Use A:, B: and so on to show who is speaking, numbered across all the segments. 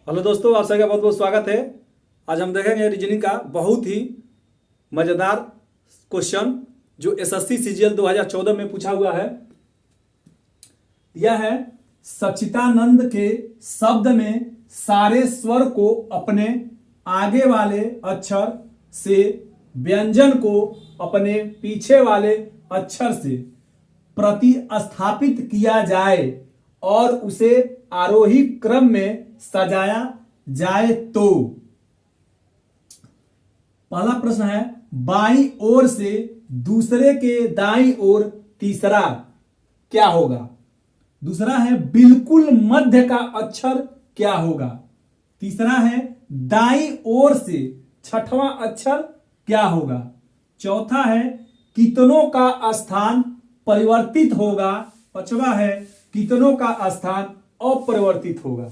A: Hello दोस्तों, आप सभी का बहुत बहुत स्वागत है। आज हम देखेंगे रीजनिंग का बहुत ही मज़ेदार क्वेश्चन जो एसएससी सीजीएल 2014 में पूछा हुआ है। यह है सच्चिदानंद के शब्द में सारे स्वर को अपने आगे वाले अक्षर से, व्यंजन को अपने पीछे वाले अक्षर से प्रतिस्थापित किया जाए और उसे आरोही क्रम में सजाया जाए तो। पहला प्रश्न है, बाईं ओर से दूसरे के दाईं ओर तीसरा क्या होगा। दूसरा है बिल्कुल मध्य का अक्षर क्या होगा। तीसरा है दाईं ओर से छठवां अक्षर क्या होगा। चौथा है कितनों का स्थान परिवर्तित होगा। पांचवा है कितनों का स्थान अपरिवर्तित होगा।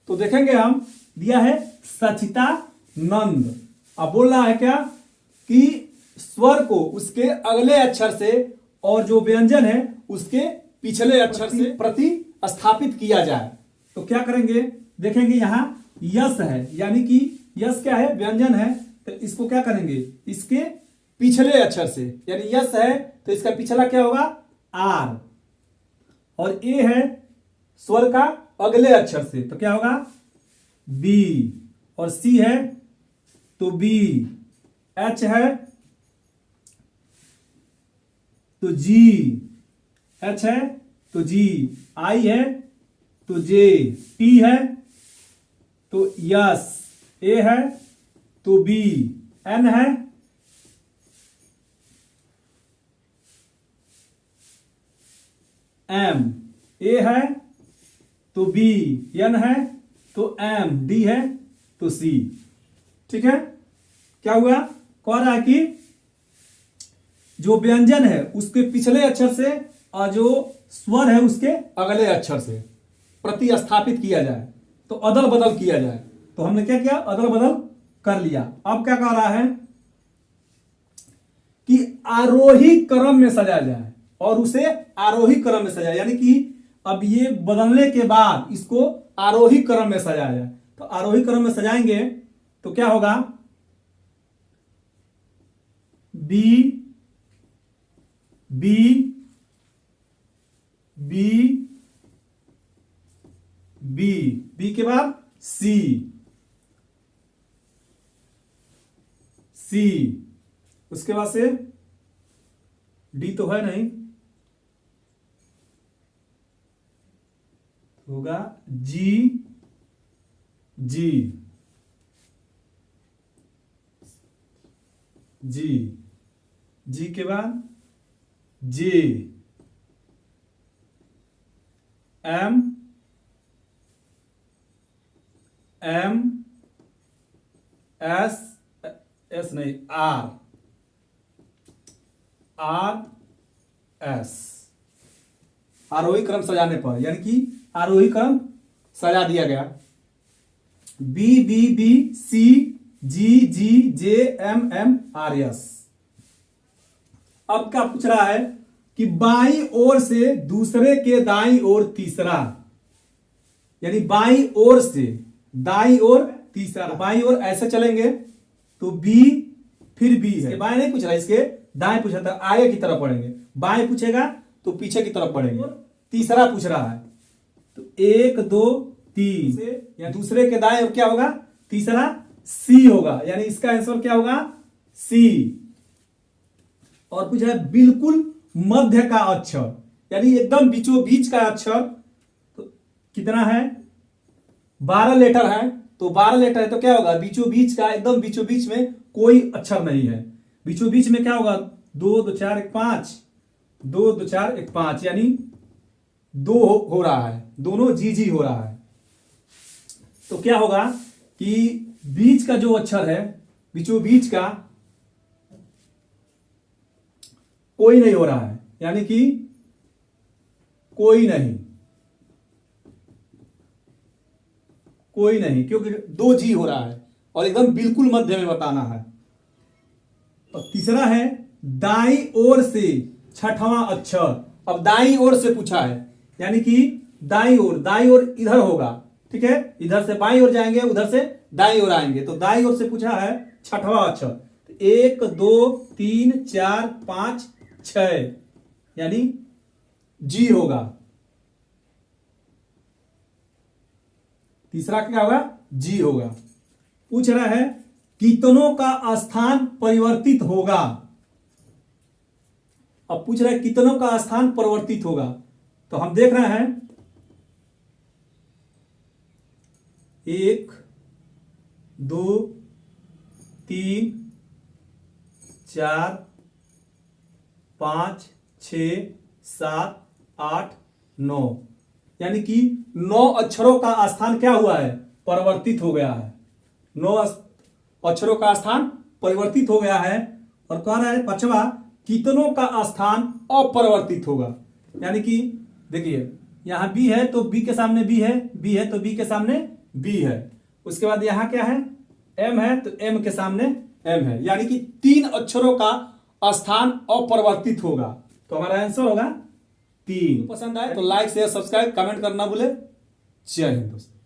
A: तो देखेंगे हम, दिया है सच्चिदानंद। अब बोल रहा है क्या कि स्वर को उसके अगले अक्षर से और जो व्यंजन है उसके पिछले अक्षर से प्रतिस्थापित किया जाए। तो क्या करेंगे, देखेंगे यहां यस है, यानी कि यस क्या है, व्यंजन है। तो इसको क्या करेंगे, इसके पिछले अक्षर से, यानी यस है तो इसका पिछला क्या होगा, आर। और ए है स्वर का अगले अक्षर से, तो क्या होगा, बी। और सी है तो बी। एच है तो जी। एच है तो जी। आई है तो जे। टी है तो यस। ए है तो बी। एन है एम। ए है तो बी। एन है तो एम। डी है तो सी। ठीक है, क्या हुआ, कह रहा है कि जो व्यंजन है उसके पिछले अक्षर से और जो स्वर है उसके अगले अक्षर से प्रतिस्थापित किया जाए, तो अदल बदल किया जाए। तो हमने क्या किया, अदल बदल कर लिया। अब क्या कह रहा है कि आरोही क्रम में सजाया जाए और उसे आरोही क्रम में सजाया, यानी कि अब ये बदलने के बाद इसको आरोही क्रम में सजाया जाए। तो आरोही क्रम में सजाएंगे तो क्या होगा, B B B B, B के बाद सी, सी, उसके बाद से डी तो है नहीं, होगा जी, जी, जी, जी के बाद जे, एम, एम, एस, एस नहीं, आर, आर, एस। आरोही क्रम सजाने पर, यानी कि आरोही क्रम सजा दिया गया। बी बी बी, सी जी जी, जे एम एम, आर एस। अब क्या पूछ रहा है कि बाईं ओर से दूसरे के दाईं ओर तीसरा, यानी बाईं ओर से दाईं ओर तीसरा। बाईं ओर ऐसे चलेंगे तो बी, फिर बी है। बाएं नहीं पूछ रहा, इसके दाएं पूछ रहा था, आगे की तरफ पढ़ेंगे। बाएं पूछेगा तो पीछे की तरफ पढ़ेंगे। तीसरा पूछ रहा है तो 1 2 3 से, या दूसरे के दाएं ओर क्या होगा, तीसरा सी होगा, यानी इसका आंसर क्या होगा, सी। और पूछ रहा है बिल्कुल मध्य का अक्षर, यानी एकदम बीचों बीच का अक्षर। तो कितना है, 12 लेटर है। तो 12 लेटर है तो क्या होगा, बीचों बीच का, एकदम बीचों बीच में कोई अक्षर नहीं है। बीचों बीच में क्या होगा, 2 2 4 1 5, 2 2 4 1 5, यानी 2 हो रहा है, दोनों जी जी हो रहा है। तो क्या होगा कि बीच का जो अक्षर है, बीचों बीच का कोई नहीं हो रहा है, यानी कि कोई नहीं, कोई नहीं, क्योंकि 2 जी हो रहा है और एकदम बिल्कुल मध्य में बताना है। और तीसरा है दाईं ओर से छठवां अक्षर। अब दाईं ओर से पूछा है, यानी कि दाईं ओर इधर होगा, ठीक है, इधर से बाईं ओर जाएंगे, उधर से दाईं ओर आएंगे। तो दाईं ओर से पूछा है छठवां अक्षर, 1 2 3 4 5 6 यानी जी होगा। तीसरा क्या होगा? जी होगा। पूछ रहा है कितनों का स्थान परिवर्तित होगा। अब पूछ रहा है कितनों का स्थान परिवर्तित होगा, तो हम देख रहे हैं 1 2 3 4 5 6 7 8 9 यानी कि 9 अक्षरों का स्थान क्या हुआ है? परिवर्तित हो गया है। 9 अक्षरों का स्थान परिवर्तित हो गया है। और कह रहा है पांचवा कितनों का स्थान अपरिवर्तित होगा। यानी कि देखिए यहां बी है तो बी के सामने बी है, बी है तो बी के सामने बी है। उसके बाद यहां क्या है? एम है तो एम के सामने एम है। यानी कि 3 अक्षरों का स्थान अपरिवर्तित होगा। तो हमारा आंसर होगा 3। पसंद आए तो लाइक शेयर सब्सक्राइब कमेंट करना भूले। जय हिंद दोस्तों।